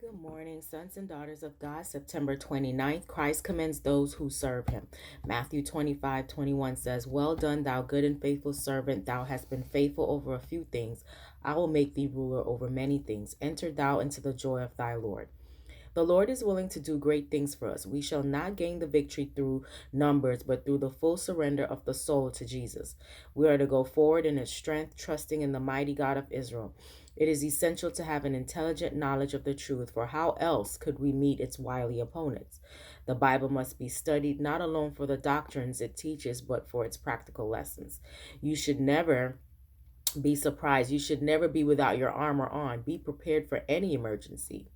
Good morning, sons and daughters of God. September 29th, Christ commends those who serve him. Matthew 25:21 says, "Well done, thou good and faithful servant. Thou hast been faithful over a few things. I will make thee ruler over many things. Enter thou into the joy of thy Lord." The Lord is willing to do great things for us. We shall not gain the victory through numbers, but through the full surrender of the soul to Jesus. We are to go forward in his strength, trusting in the mighty God of Israel. It is essential to have an intelligent knowledge of the truth, for how else could we meet its wily opponents? The Bible must be studied not alone for the doctrines it teaches, but for its practical lessons. You should never be surprised. You should never be without your armor on. Be prepared for any emergency,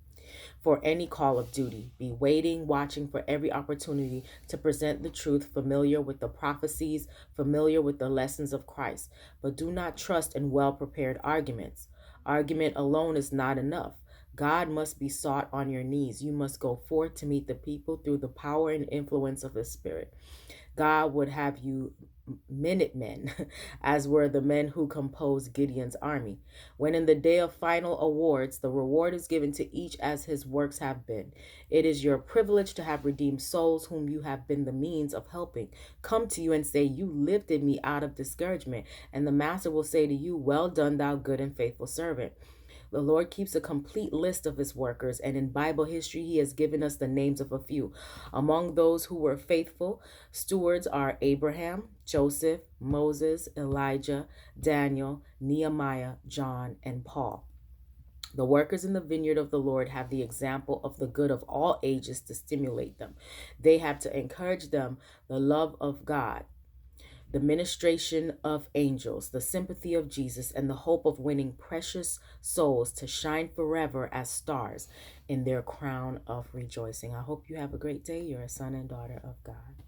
for any call of duty. Be waiting, watching for every opportunity to present the truth, familiar with the prophecies, familiar with the lessons of Christ. But do not trust in well prepared arguments. Argument alone is not enough. God must be sought on your knees. You must go forth to meet the people through the power and influence of the Spirit. God would have you Minutemen, as were the men who composed Gideon's army. When in the day of final awards, the reward is given to each as his works have been. It is your privilege to have redeemed souls whom you have been the means of helping come to you and say, "You lifted me out of discouragement." And the master will say to you, "Well done, thou good and faithful servant." The Lord keeps a complete list of his workers, and in Bible history, he has given us the names of a few. Among those who were faithful stewards are Abraham, Joseph, Moses, Elijah, Daniel, Nehemiah, John, and Paul. The workers in the vineyard of the Lord have the example of the good of all ages to stimulate them. They have to encourage them the love of God, the ministration of angels, the sympathy of Jesus, and the hope of winning precious souls to shine forever as stars in their crown of rejoicing. I hope you have a great day. You're a son and daughter of God.